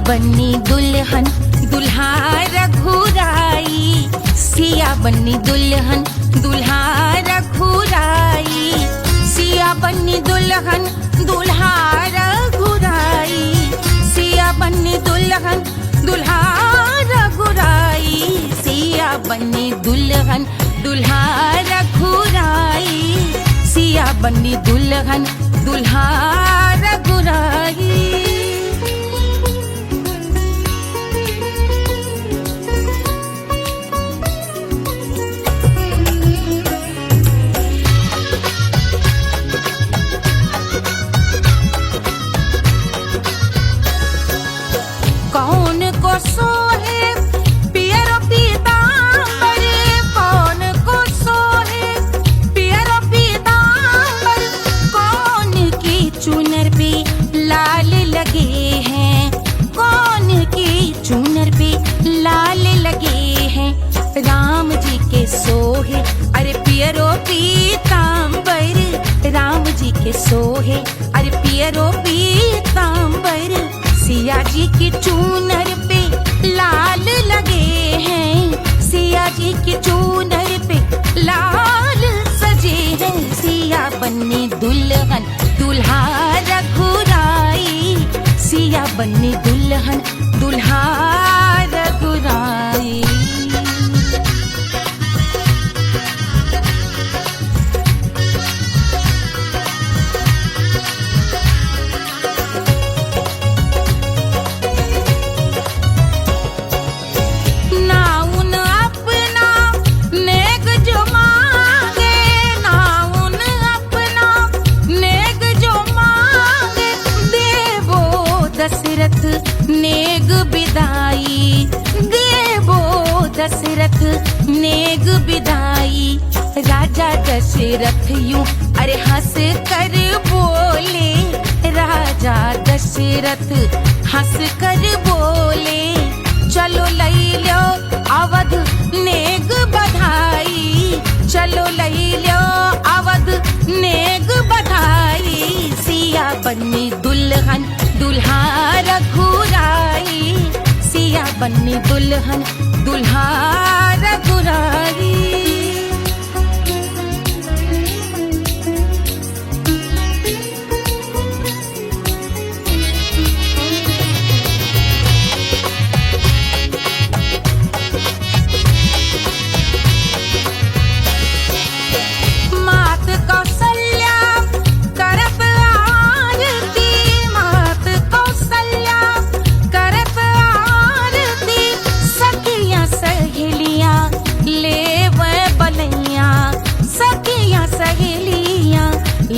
बन्नी दुल्हन दुल्हा रघुराई, सिया बन्नी दुल्हन दुल्हा रघुराई, सिया बन्नी दुल्हन दुल्हा रघुराई, सिया बन्नी दुल्हन दुल्हा रघुराई, सिया बन्नी दुल्हन दुल्हा रघुराई, सिया बन्नी दुल्हन दुल्हा रघुराई। कौन को सोहे पियरो पीतांबर, कौन को सोहे पियरो पीतांबर, कौन की चुनर पे लाल लगे हैं, कौन की चुनर पे लाल लगे हैं, राम जी के सोहे अरे पियरो पीतांबर, राम जी के सोहे अरे पियरो पीतांबर, सिया जी की चूनर पे लाल लगे हैं, सिया जी की चूनर पे लाल सजे हैं, सिया बन्नी दुल्हन दुल्हा रघुराई, सिया बन्नी दुल्हन दुल्हा रघुराई। नेग बिदाई देवो दशरथ नेग बिदाई, राजा दशरथ यूं अरे हंस कर बोले, राजा दशरथ हंस कर बोले, चलो लई लो अवध नेग बधाई, चलो लई लो अवध नेग बधाई, सिया बन्नी दुल्हन दुल्हा रघुराई, सिया बन्नी दुल्हन दुल्हा रघुराई।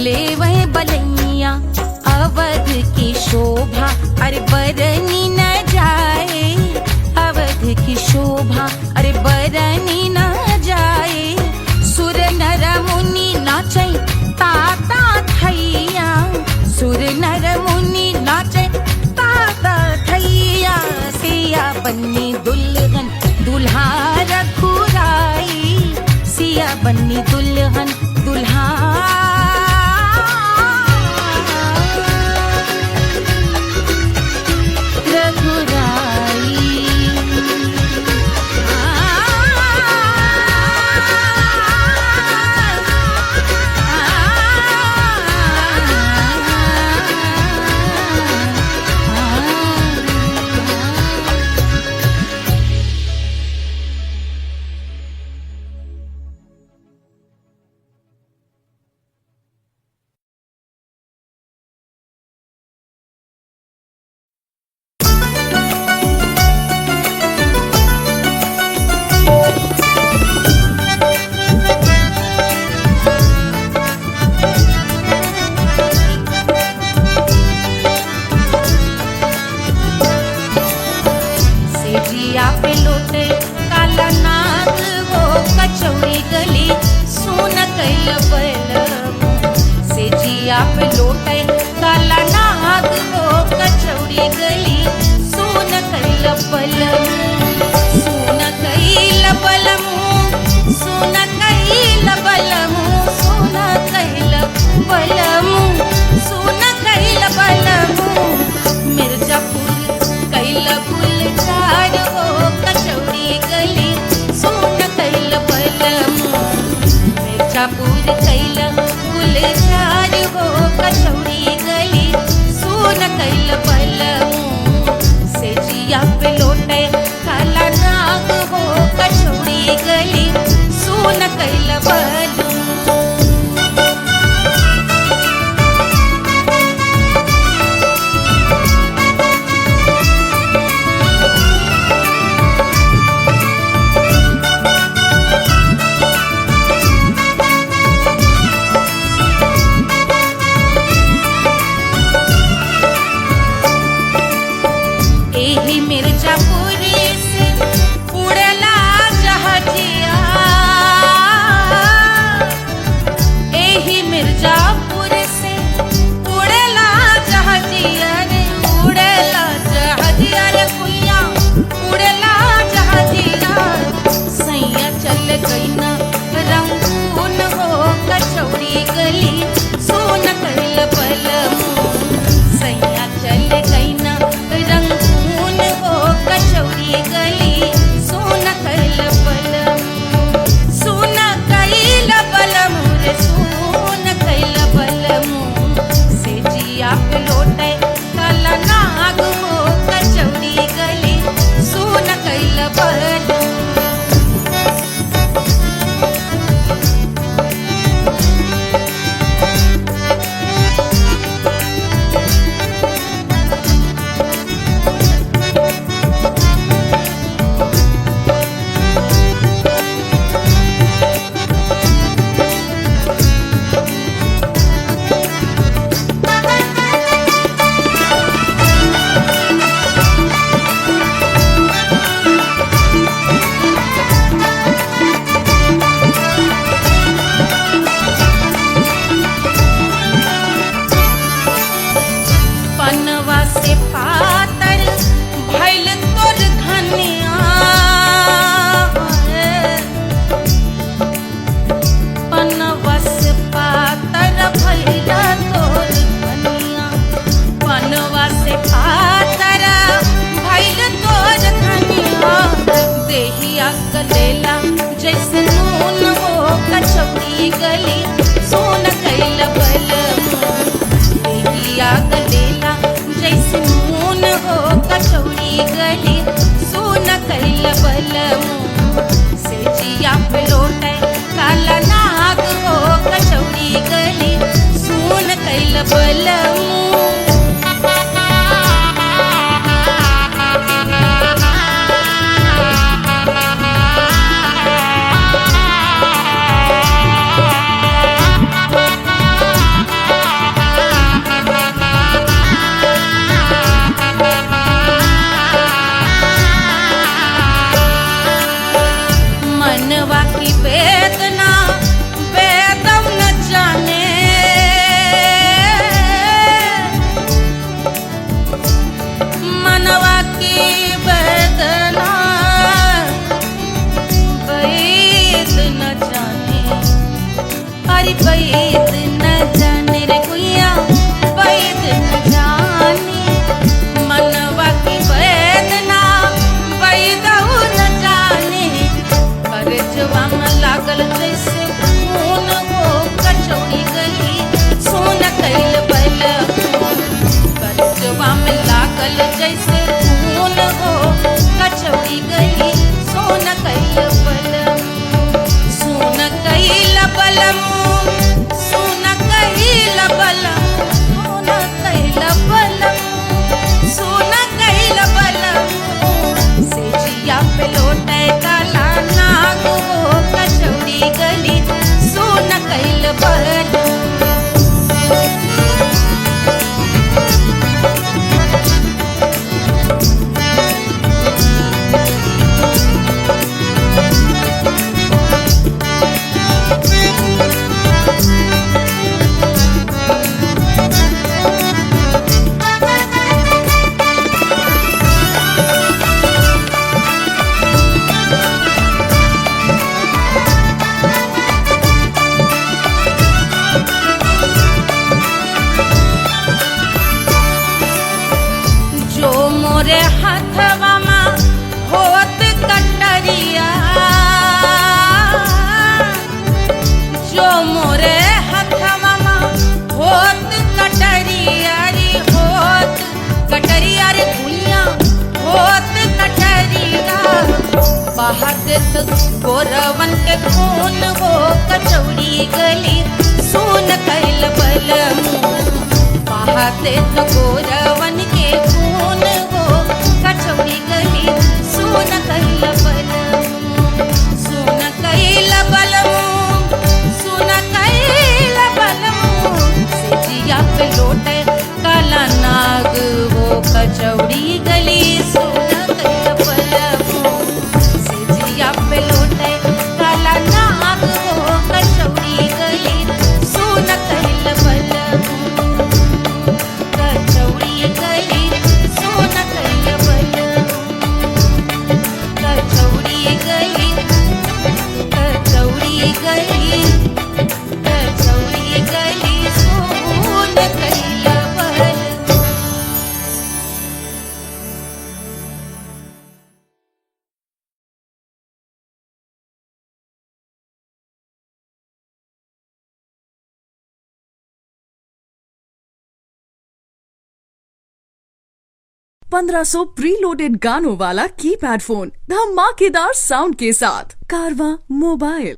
ले वह बलैया अवध की शोभा अरे बरनी न जाए, अवध की शोभा अरे बरनी न जाए, सुर नर मुनि नाचे ताता थैया, सुर नर मुनि नाचे ताता थैया, सिया बन्नी दुल्हन दुल्हा रघुराई, सिया बन्नी दुल्हन दुल्हा पे लोटे काला नाग वो कचौड़ी गली, सोन कैल बलम सोन कैल बलम सोन कैल बलम सोन कैल बलम सोन कैल बलम, मिर्जापुर कैल दूर कैल गुलजार हो कचौड़ी गली सुन कैल बलमू से जिया पे लोटे काला नाग हो कचौड़ी गली सुन कैल बलमू। एही मिर्जापुर से उड़ला जहाजिया, एही मिर्जापुर से उड़ला जहाजिया रे उड़ला जहाजिया रे कुइया उड़ला जहाजिया सैया चल गई ना रंगून हो कचौड़ी गली सोन कैल बलमू सैया चल गई ना रंगून हो कचौड़ी गली सोन कैल बलमू सोन कैल बलमू रे सोन कैल बलमू से जिया पे लोटे काला नाग हो कचौड़ी गली सोन कैल बलमू। पनवा से पातर भइल तोर धनिया, पनवा से पातर भइल तोर धनिया, पनवा से पातर भइल तोर धनिया देहिया गलेला जैसे नून हो कचौड़ी गली सोन कैल बलमू देहिया गलेला जैसे नून हो कचौड़ी गली सोन कैल बलमू से जिया पे लोटे काला नाग हो कचौड़ी गली सोन कैल बलमू। मनवा की वेदना वेदम न जाने, मनवा की वेदना वैद न जाने, अरे वैद न जाने रे कुइया वैद न जाने मनवा की वेदना वैद न जाने जवा में लागल जैसे खून हो कचौड़ी गली सोन कैल बलमू जवा में लागल जैसे खून हो कचौड़ी गली सोन कैल बलमू सोन कैल बलमू सोन देत गोरवन के खून वो कचौड़ी गली सुन कैल बलमू बहा देत गोरवन के खून वो कचौड़ी गली सुन कैल बलमू सुन कैल बलमू सुन कैल बलमू सिजिया पे लोटे काला नाग वो कचौड़ी गली सुन कैल बलमू सिजिया पे लोटे काला नाग वो कचौड़ी गली सुन कैल बलमू कचौड़ी गली सुन कैल बलमू कचौड़ी गली कचौड़ी गली कचौड़ी गली सुन कैल बलमू। पंद्रह सौ प्रीलोडेड गानों वाला कीपैड फोन धमाकेदार साउंड के साथ कारवा मोबाइल।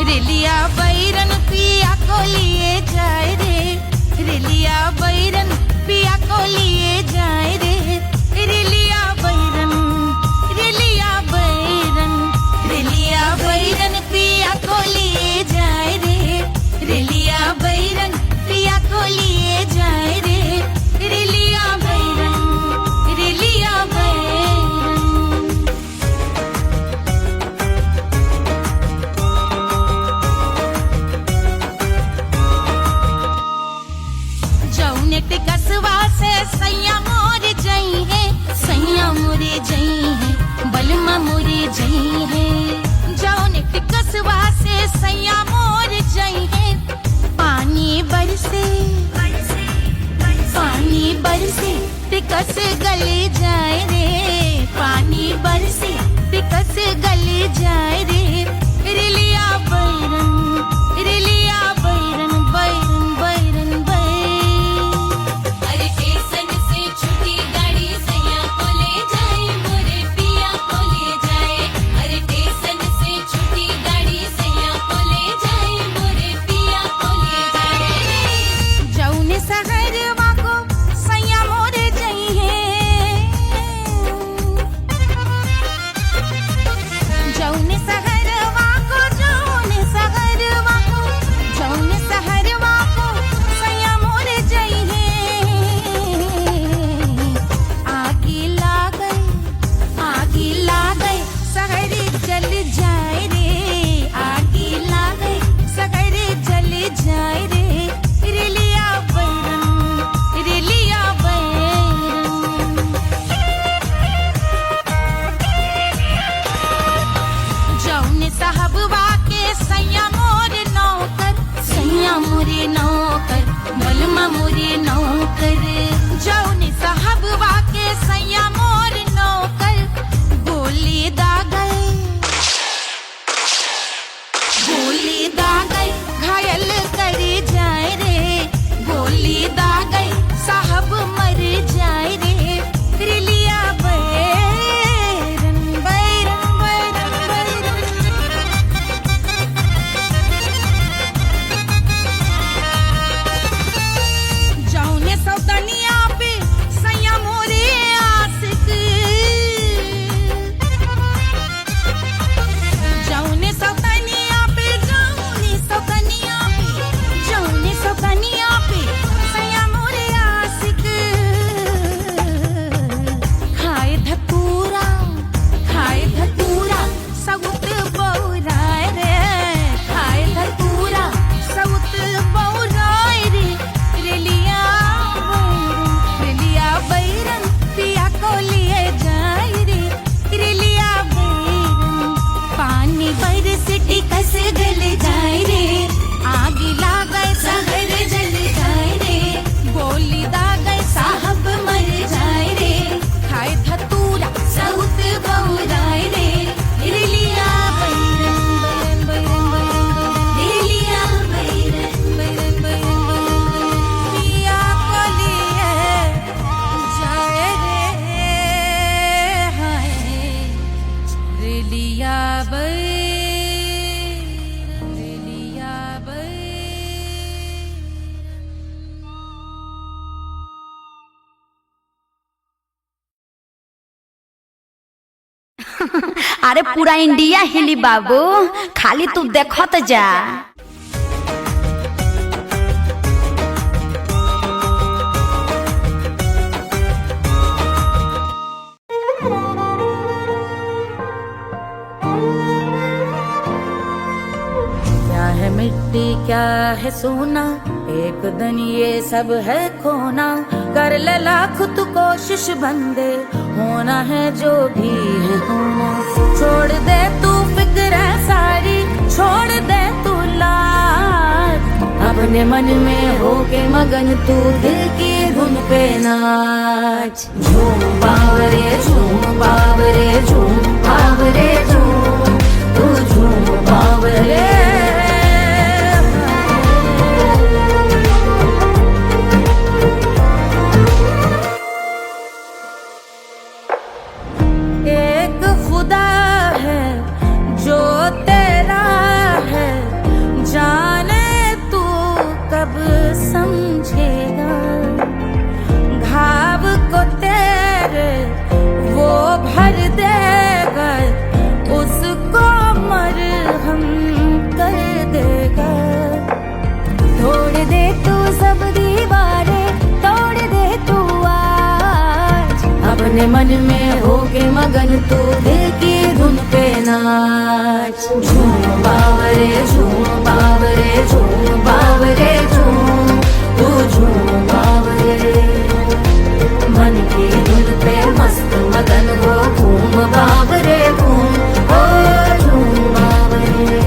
रेलिया बैरन पिया को लिए जाए रे रेलिया बैरन पिया को लिए जाए रे रेलिया बैरन रेलिया बैरन रेलिया बैरन पिया को लिए जाए रे रेलिया बैरन पिया को लिए जाए रे रेलिया बैरन रेलिया बैरन जौने टिकसवा से सैया मोर जई है सैया मोरे जई है बलमा मोरे जई है जौने टिकसवा से सैया मोर जई है पानी बरसे टिकस गले जाए रे पानी बरसे टिकस गले जाए रे रेलिया बैरन रेलिया बैरन बैरन बैरन बैरन अरे स्टेशन से छुट्टी गाड़ी सैया को ले जाए मोरे पिया को ले जाए अरे स्टेशन से छुट्टी गाड़ी सैया को ले जाए मोरे पिया को ले जाए जौने शहरवा को सैया मोरे जई है जौने शहर अरे पूरा इंडिया हिली बाबू, खाली तू देखत जा। क्या है मिट्टी क्या है सोना, एक दिन ये सब है खोना। कर ले लाख तू कोशिश बंदे, होना है जो भी है होना। छोड़ दे तू फिक्र सारी, छोड़ दे तू लाज। अपने मन में होके मगन तू दिल की धुन पे नाच। झूम बावरे झूम बावरे झूम बावरे झूम, तू झूम बावरे। एक खुदा है जो तेरा है, जाने तू कब समझेगा। घाव को तेरे वो भर देगा, उसको मरहम कर देगा। तोड़ दे तू सब दीवारें, तोड़ दे तू आज। अपने मन में होके मगन तू दिल की धुन पे नाच। झूम बावरे झूम बावरे झूम बावरे झूम, तू झूम बावरे। मन की धुन पे मस्त मगन हो, घूम बावरे घूम, ओ झूम बावरे।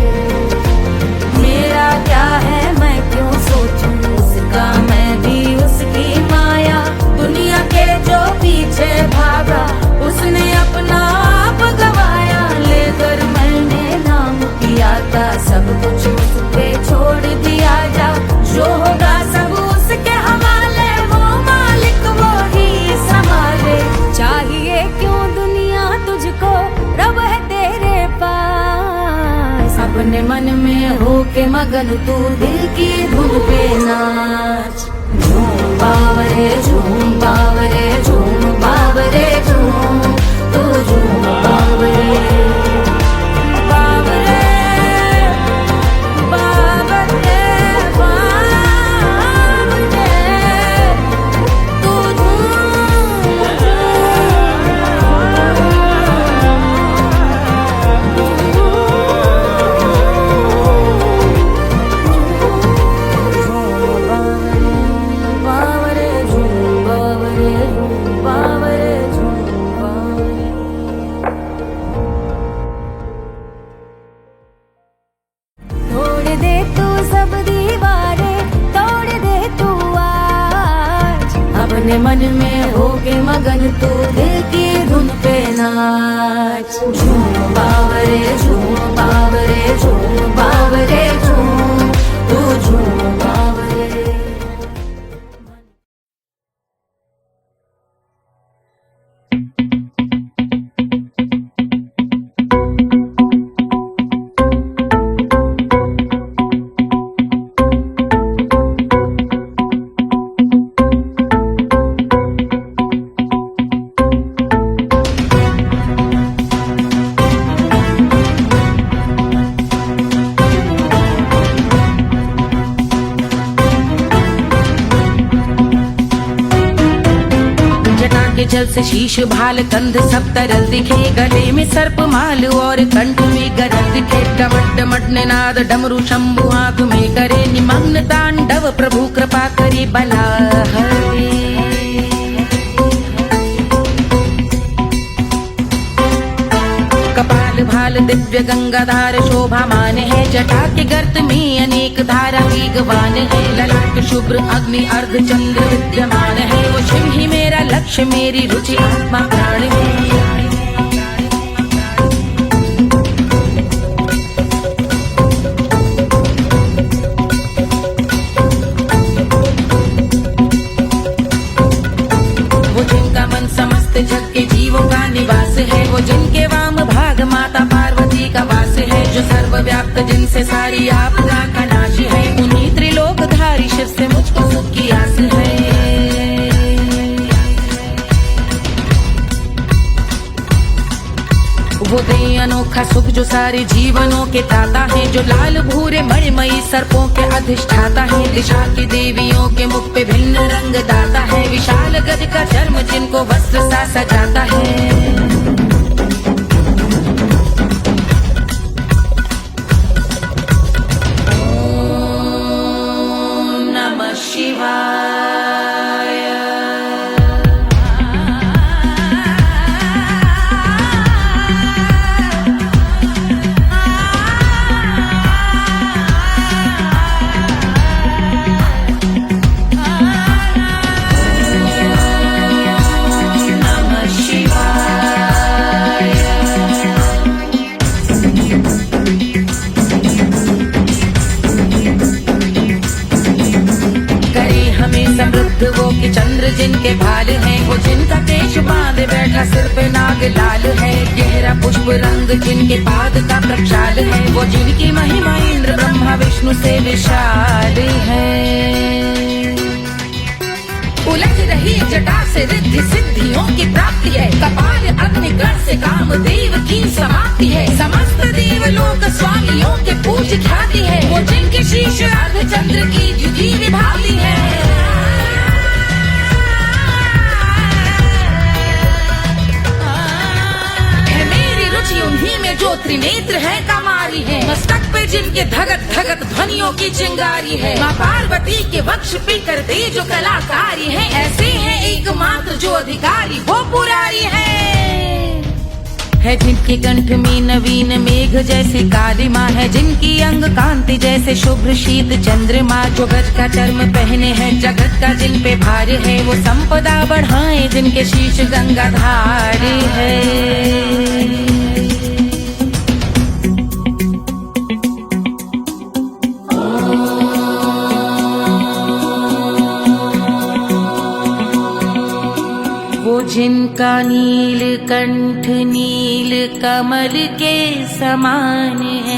मेरा क्या है मैं क्यों सोचूं उसका, मैं भी उसकी माया। दुनिया के जो पीछे भागा, उसने अपना आप गवाया। लेकर मैंने नाम किया था, सब कुछ उस पे छोड़ दिया जा। जो होगा सब उसके हवाले, वो मालिक वो ही संभाले। चाहिए क्यों दुनिया तुझको, रब है तेरे पास। अपने मन में होके मगन तू दिल की धुन पे नाच। झूम बावरे झूम बावरे झूम बावरे झूम, तू झूम बावरे। बावरे बावरे बावरे, तू बावरे झूम बावरे झूम बावरे झूम बावरे। तोड़ दे तू सब दीवारें, तोड़ दे तू आज। अपने मन में होके मगन तू दिल की धुन पे नाच। झूम बावरे झूम बावरे झूम बावरे झूम, तू झूम बावरे। जल से शीश भाल कंध सब तरल दिखे, गले में सर्प माल और कंठ में गरल दिखे। डमट डमट निनाद डमरू शंभु आंख में करे निमग्न तांडव, प्रभु कृपा करे बला हरे। कपाल भाल दिव्य गंगाधार शोभामान है, जटा के गर्त में अनेक धारा वेगवान है। ललाट शुभ्र अग्नि अर्ध चंद्र विद्यमान है, वो शिव ही मेरा लक्ष्य मेरी रुचि आत्मा प्राण है। वो जिनका मन समस्त जग के जीवों का निवास है, वो जिनके वाम भाग माता पार्वती का वास है। जो सर्वव्याप्त जिनसे सारी आपदा का नाश है, उन्हीं त्रिलोकधारी शिव से मुझको सुख की आस है। वो दे अनोखा सुख जो सारे जीवनों के दाता है, जो लाल भूरे मणिमयी सर्पों के अधिष्ठाता है, दिशा की देवियों के मुख पे भिन्न रंग दाता है, विशाल गज का चर्म जिनको वस्त्र सा सजाता है। समृद्ध वो कि चंद्र जिनके भाल हैं, वो जिनका केश बांधे बैठा सिर पे नाग लाल है, गहरा पुष्प रंग जिनके पाद का प्रक्षाल है, वो जिनकी महिमा इंद्र ब्रह्मा विष्णु से विशाल है। उलझ रही जटा से रिद्धि सिद्धियों की प्राप्ति है, कपाल अग्निगण से कामदेव की समाप्ति है, समस्त देवलोक स्वामियों के पूज ख्याति है, वो जिनके शीश अर्ध चंद्र की जुदी विभावती है। उन्हीं में जो त्रिनेत्र है कमारी है, मस्तक पे जिनके धगत धगत ध्वनियों की चिंगारी है, माँ पार्वती के वक्ष पे करते जो कलाकारी है, ऐसे हैं एकमात्र जो अधिकारी वो पुरारी है जिनके कंठ में नवीन मेघ जैसे काली माँ है, जिनकी अंग कांति जैसे शुभ्र शीत चंद्रमा, जो गज का चर्म पहने हैं जगत का जिन पे भार है, वो संपदा बढ़ाए जिनके शीश गंगाधार है। जिनका नील कंठ नील कमल के समान है,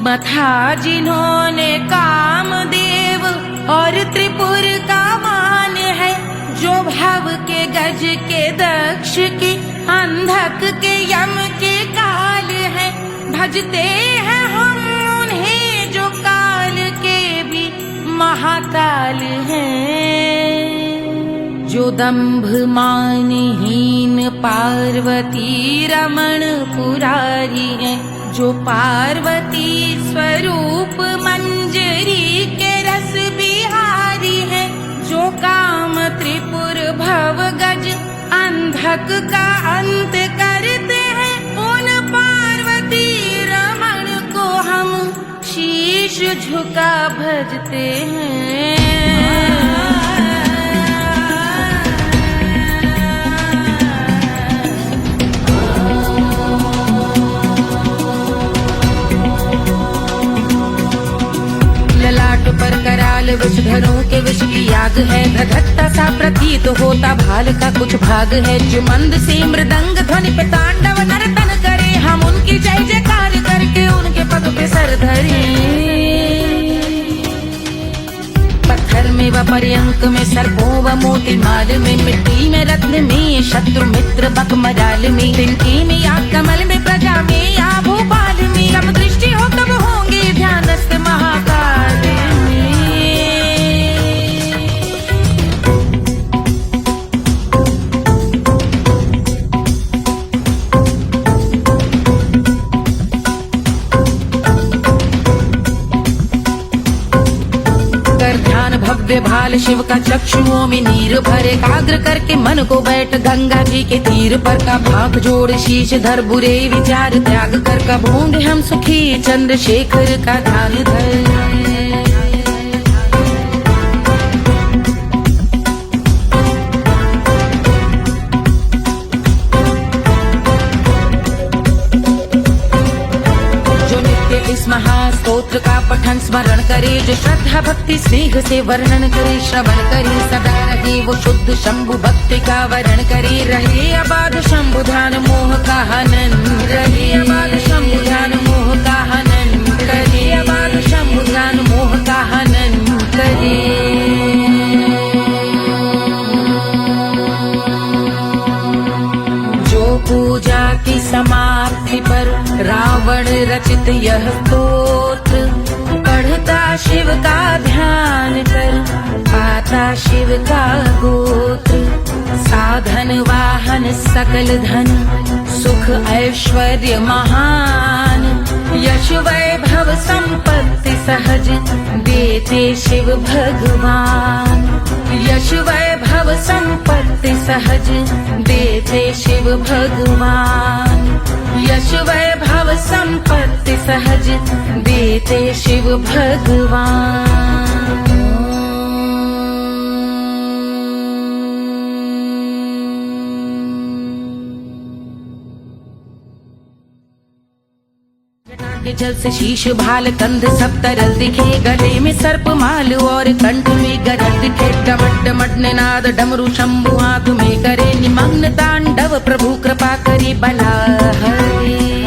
मथा जिन्होंने कामदेव और त्रिपुर का मान है, जो भव के गज के दक्ष के अंधक के यम के काल है, भजते हैं हम उन्हें जो काल के भी महाकाल हैं, जो दंभ मानहीन पार्वती रमण पुरारी है, जो पार्वती स्वरूप मंजरी के रस बिहारी है, जो काम त्रिपुर भव गज अंधक का अंत करते हैं, उन पार्वती रमण को हम शीश झुका भजते हैं। ललाट पर कराल विषधरों के विष की आग है, धधकता सा प्रतीत होता भाल का कुछ भाग है, जो मंद से मृदंग ध्वनि पे तांडव नर्तन करे, हम उनकी जय जयकार करके उनके पग पे सर धरे। पत्थर में व पर्यंक में सर्पों व मोती माल में, मिट्टी में रत्न में शत्रु मित्र बकमराल में, तिनके में या कमल में प्रजा में या भोपाल में, सब दृष्टि हो तब होंगे ध्यानस्थ महाकाल में। भव्य भाल शिव का चक्षुओं में नीर भरे, एकाग्र करके मन को बैठ गंगा जी के तीर पर, का भाग जोड़ शीश धर बुरे विचार त्याग कर, कब होंगे हम सुखी चंद्रशेखर का ध्यान धर। इस महास्तोत्र का पठन स्मरण करे, जो श्रद्धा भक्ति स्नेह से वर्णन करे, श्रवण करे सदा रहे वो शुद्ध शंभु भक्ति का वर्ण करे, रहे अबाध शंभु ध्यान मोह का हनन, रहे अबाध शंभु ध्यान मोह का हनन करे, अबाध शंभु ध्यान मोह का हनन करे। जो पूजा की समाप्ति पर रावण रचित यह स्तोत्र पढ़ता शिव का ध्यान कर पाता शिव का गोत्र। साधन वाहन सकल धन सुख ऐश्वर्य महान यश वैभव संपत्ति सहज देते शिव भगवान। यश वैभव संपत्ति सहज देते शिव भगवान। यश वैभव संपत्ति सहज देते शिव भगवान। के जल से शीश भाल कंध सब तरल दिखे गले में सर्प माल और कंठ में गरज दिखे। डमट डमट निनाद डमरू शंभु आंख में करे निमग्न तांडव प्रभु कृपा करे बला हरे।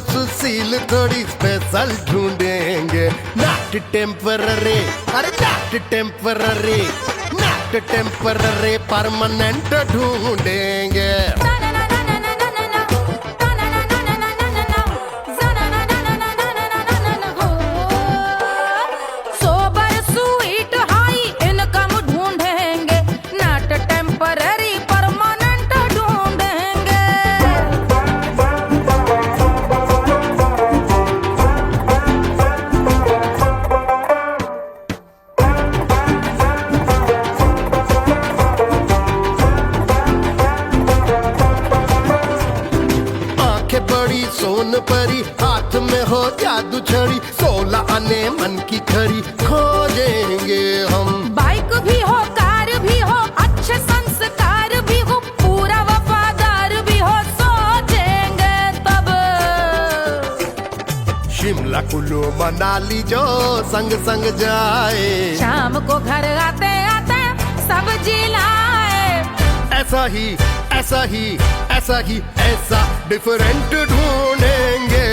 सुशील थोड़ी स्पेशल ढूंढेंगे नॉट टेम्पररी। अरे not temporary not temporary permanent ढूंढेंगे। सोबर स्वीट हाई इनकम ढूंढेंगे नॉट टेम्पररी परमानेंट ढूंढेंगे। बड़ी सोन परी हाथ में हो जादू छड़ी 16 आने मन की खरी खोजेंगे हम। बाइक भी हो कार भी हो अच्छे संस्कार भी हो पूरा वफादार भी हो सोचेंगे तब। शिमला कुल्लू मनाली जो संग संग जाए शाम को घर आते आते सब्जी लाए। ऐसा ही ऐसा ही ऐसा ही ऐसा डिफरेंट ढूंढेंगे।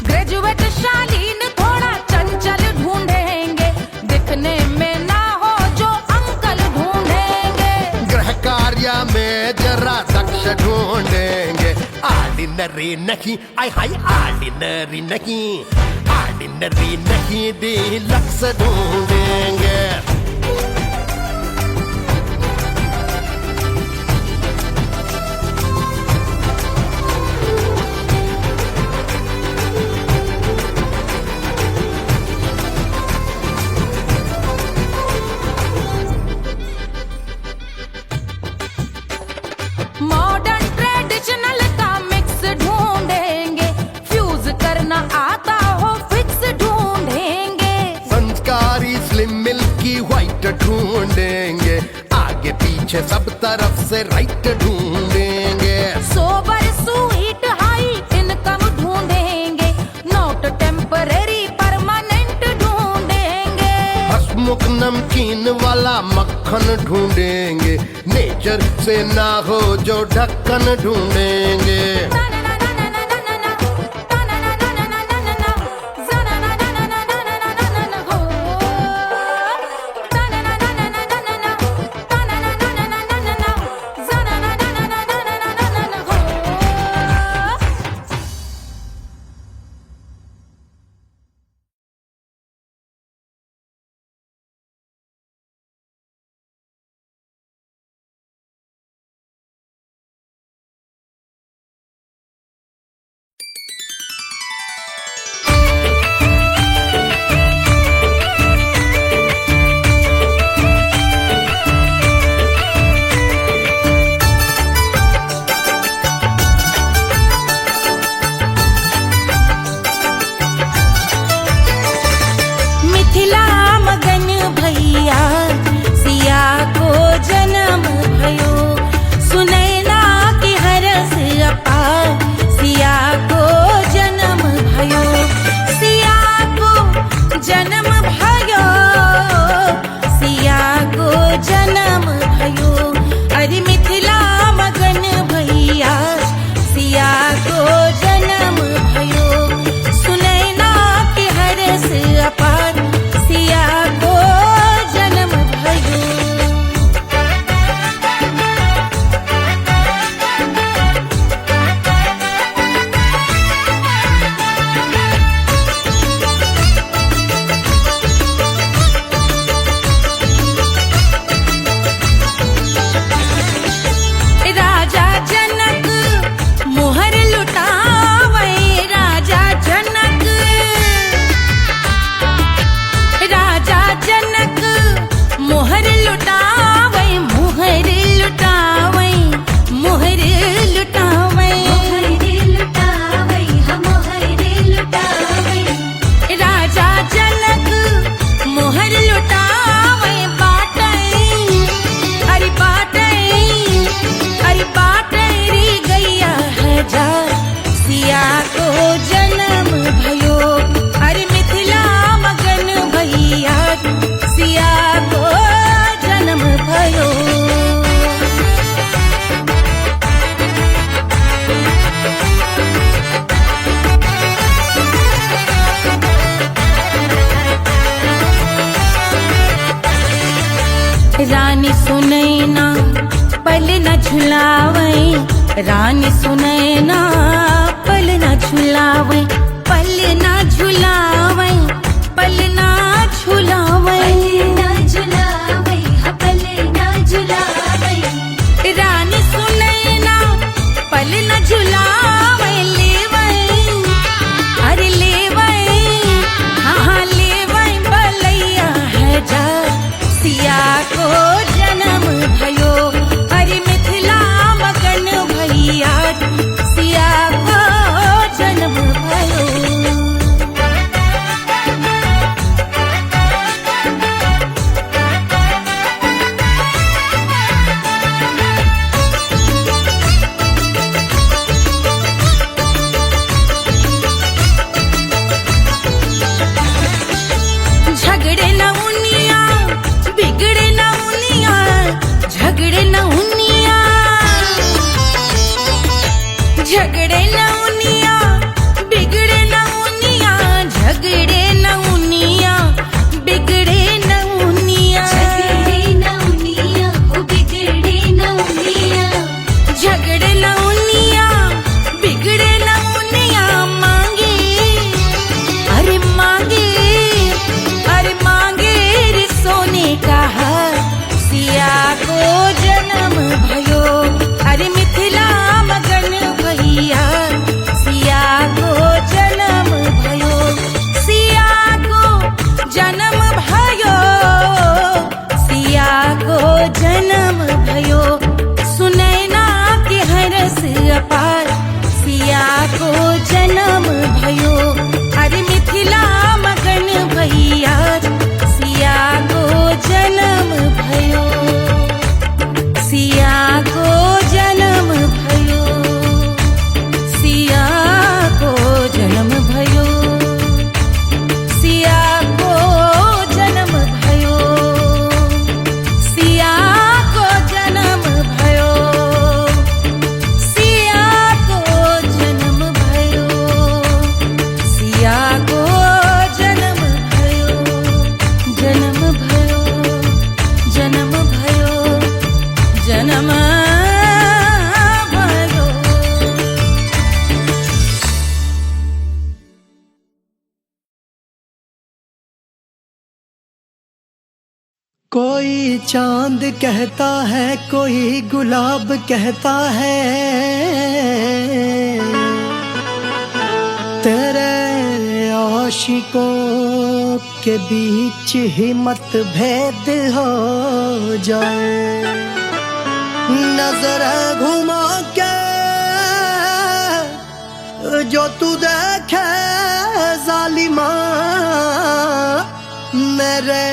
ग्रेजुएट शालीन थोड़ा चंचल ढूंढेंगे दिखने में ना हो जो अंकल ढूंढेंगे। गृह कार्य में जरा दक्ष ढूंढेंगे। ऑर्डिनरी नहीं आई हाई ऑर्डिनरी नहीं ऑर्डिनरी नहीं डीलक्स ढूंढेंगे। मॉडर्न ट्रेडिशनल का मिक्स ढूंढेंगे फ्यूज करना आता हो फिक्स ढूंढेंगे। संस्कारी स्लिम मिल्की व्हाइट ढूंढेंगे आगे पीछे सब तरफ से राइट ढूंढेंगे। सोबर स्वीट हाई इनकम ढूंढेंगे नॉट टेम्पररी परमानेंट ढूंढेंगे। हसमुख नमकीन वाला मक्खन ढूंढेंगे नेचर से ना हो जो ढक्कन ढूंढेंगे। झुलावे रानी सुनैना, पल ना झुलावे, पल ना झुलावे, पल ना झुलावे, पल ना झुलावे, रानी सुनैना पल ना झुलावे, लेवे अरे लेवे, हाँ लेवे बलैया है जा, सिया को जन्म भयो, अरे मिथिला मगन भैया, सिया को जन्म भयो। झगड़े न उनिया, बिगड़े न उनिया, झगड़े न उनिया, झगड़े न उनिया, बिगड़े न उनिया, झगड़े न उनिया, बिगड़े न उनिया, झगड़े न उनिया, बिगड़े न उनिया, झगड़े न उनिया, बिगड़े न उनिया, मांगे अरे मांगे, अरे मांगे रे सोने का हार, सिया को जन्म भयो, अरे मिथिला मगन भैया, सिया को जन्म भयो, सिया को जन्म भयो, सिया को जन्म भयो, सुनैना के हरस अपार, सिया को जन्म भयो, अरे मिथिला मगन भैया, सिया को जन्म भयो, सिया को जन्म भयो, सिया को जन्म भयो, सिया को जन्म भयो, सिया को जन्म भयो, सिया को जन्म भयो, सिया को जन्म भयो, जन्म भयो, जन्म भयो, जन्म भयो। कोई चांद कहता है, कोई गुलाब कहता है, तेरे आशिकों के बीच ही मतभेद हो जाए, नजर घुमा के जो तू देखे जालिमा, मेरे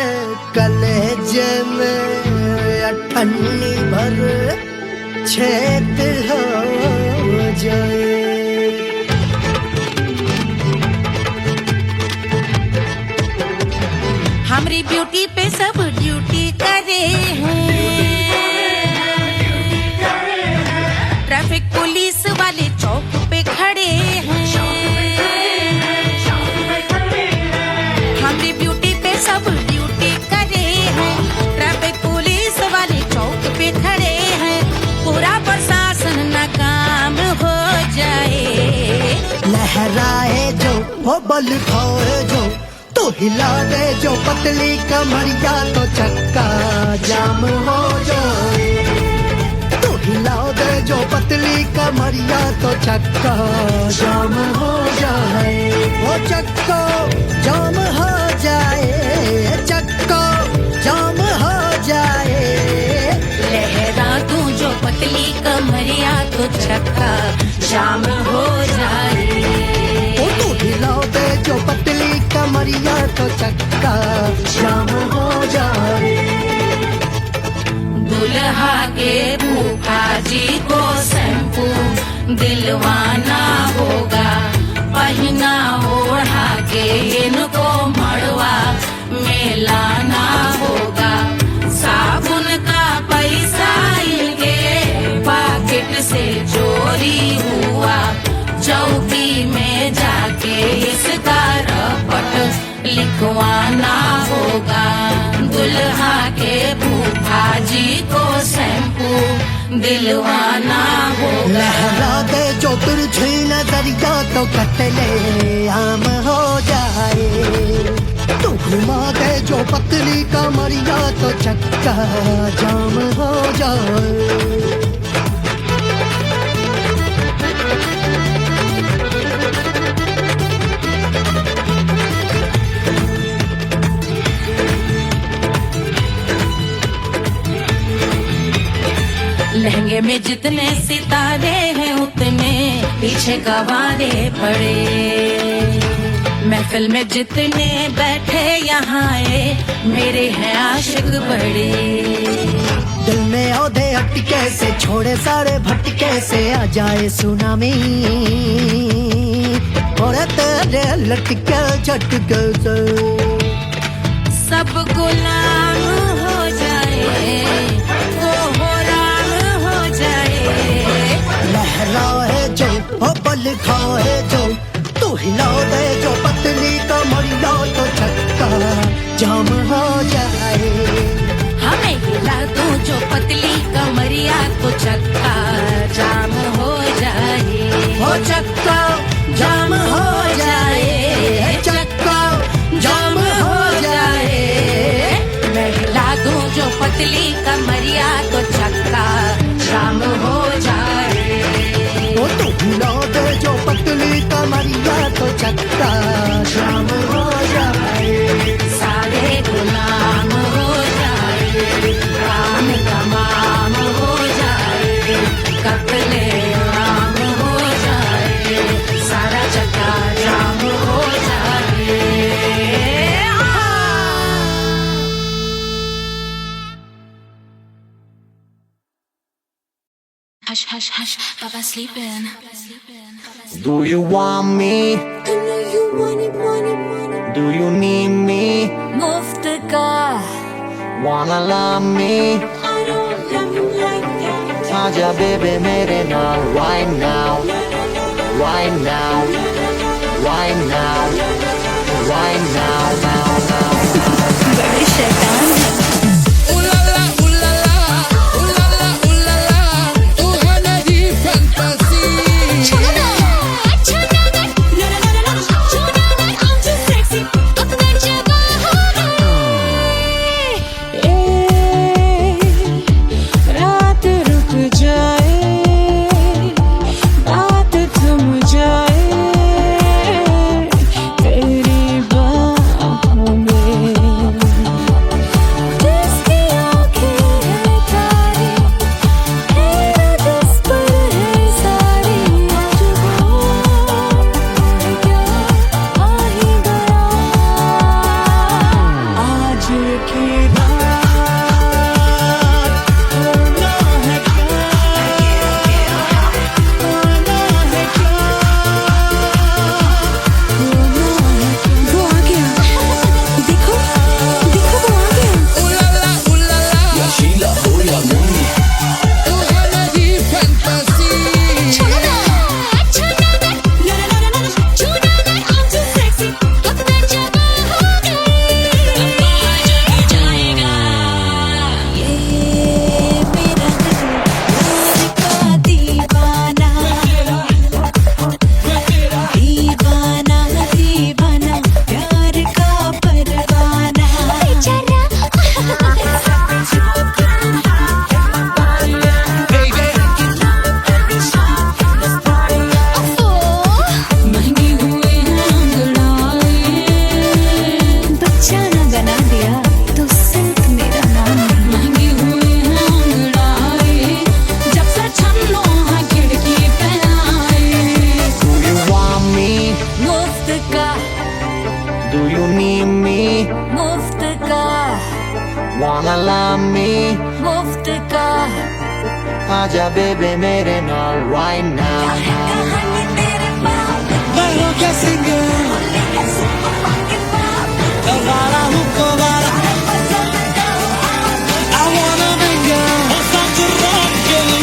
कलेजे में अठन्नी भर छेद हो जाए। हमारी ब्यूटी पे सब ड्यूटी करे हैं, ट्रैफिक पुलिस वाले चौक पे खड़े हैं, हमारी ब्यूटी पे सब ड्यूटी करे हैं, ट्रैफिक पुलिस वाले चौक पे खड़े हैं, पूरा प्रशासन नाकाम हो जाए, लहराए जो वो बल खाए जो, तो हिला दे जो पतली कमरिया, तो चक्का जाम हो जाए, तो हिला दे जो पतली कमरिया, तो चक्का जाम हो जाए, वो चक्का जाम हो जाए, चक्का जाम हो जाए, लहरा तू जो पतली कमरिया, तो चक्का जाम हो जाए, ओ तो हिलाओ दे जो पतली कमरिया, तो चक्का जाम हो जाए। दुल्हा के फूफा जी को शैम्पू दिलवाना होगा, पहना ओढ़ा के इनको मड़वा में लाना होगा, साबुन का पैसा इनके पाकिट से चोरी हुआ, चौकी में जाके इसका रपट लिखवाना होगा, दुल्हा के फूफा हाजी को शैम्पू दिलवाना होगा। लहरा दे जो तिरछी नजरिया तो कतले आम हो जाए, तू घुमा दे जो पतली कमरिया तो चक्का जाम हो जाए। लहंगे में जितने सितारे हैं उतने पीछे गवारे पड़े, महफिल में जितने बैठे यहाँ आए मेरे हैं आशिक बड़े। दिल में औधे अटके से छोड़े सारे भटके से आ जाए सुनामी, और तेरे लटके झटके से सब गुलाम हो जाए, लहराए जो हो बल खाए जो, तू हिला दे जो पतली कमरिया तो चक्का जाम हो जाए। हमें हिला दो जो पतली कमरिया तो चक्का जाम हो जाए, हो चक्का जाम हो जाए, चक्का जाम हो जाए। मैं हिला दूं जो पतली कमरिया तो चक्का जाम हो जाए। ओ तू हिला दे जो पतली कमरिया तो चक्का जाम हो जाए। सारे गुलाम हो जाए, काम तमाम हो जाए, कत्ले आम हो जाए, सारा चक्का जाम हो जाए। Hush, hush, hush, Papa sleeping. Do you want me? Do you need me? मुफ्त का Wanna love me? आजा बेबे मेरे नाल right now, right now, right now, right now, now, now. बड़े शैतान है। Wanna love me? मुफ्त का आजा बेबे मेरे नाल right now. Bailo que singer, Elvara Hukovara. I wanna be girl, I'm such a rock girl.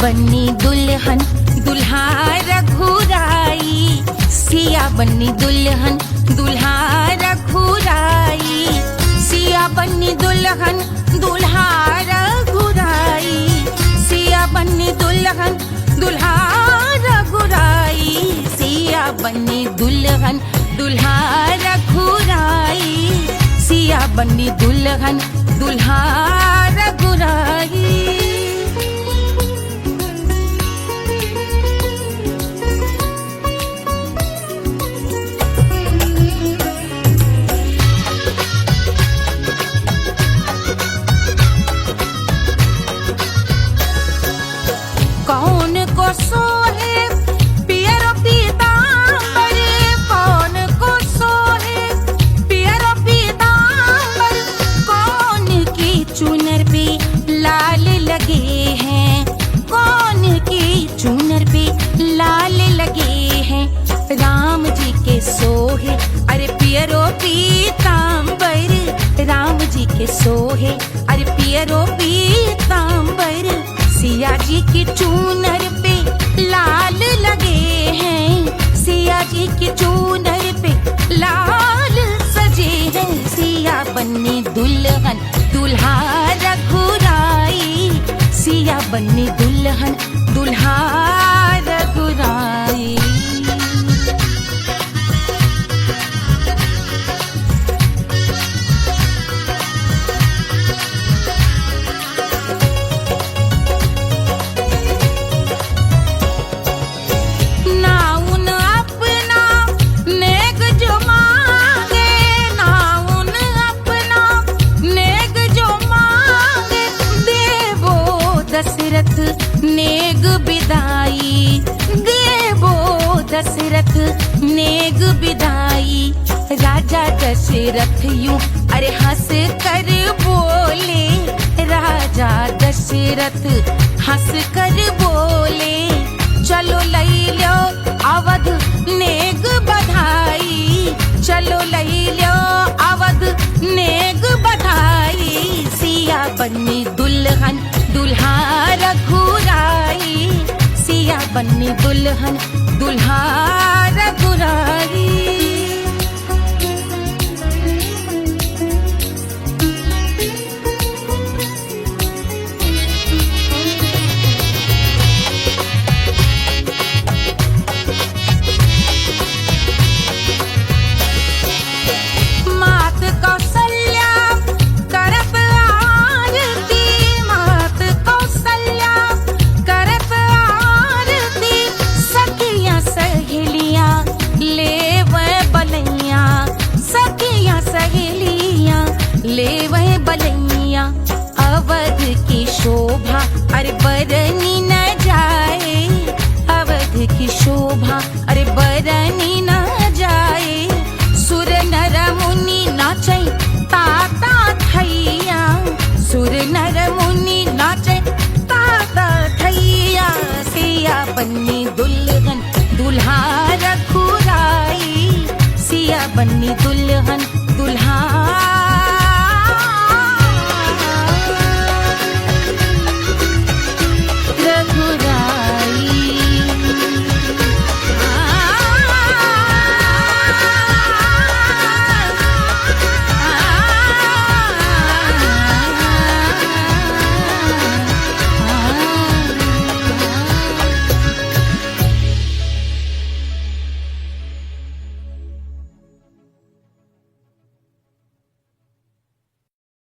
बन्नी दुल्हन दुल्हा रघुराई, सिया बन्नी दुल्हन दुल्हा रघुराई, सिया बन्नी दुल्हन दुल्हा रघुराई, सिया बन्नी दुल्हन दुल्हा रघुराई, सिया बन्नी दुल्हन दुल्हा रघुराई, सिया बन्नी दुल्हन दुल्हा रघुराई। कौन को सोहे पियरो पीतांबर, कौन को सोहे पियरो पीतांबर, कौन की चुनर पे लाल लगे हैं, कौन की चुनर पे लाल लगे हैं, राम जी के सोहे अरे पियरो पीतांबर, राम जी के सोहे अरे पियरो पीतांबर, सिया जी की चूनर पे लाल लगे हैं, सिया जी की चूनर पे लाल सजे हैं, सिया बन्नी दुल्हन दुल्हा रघुराई, सिया बन्नी दुल्हन दुल्हा रघुराई। दशरथ नेग बिदाई, देवो दशरथ नेग बिदाई, राजा दशरथ यूं अरे हंस कर बोले, राजा दशरथ हंस कर बोले, चलो लई लो अवध नेग बधाई, चलो लई लो अवध नेग बधाई, सिया बन्नी दुल्हन दुल्हा रघुराई, सिया बन्नी दुल्हन दुल्हा रघुराई। मात कौशल्या करत आरती, मात कौशल्या करत आरती, सखियां सहेलियां लेवे बलैया, सखियां सहेलियां लेवे बलैया, अवध की शोभा अरे बरनी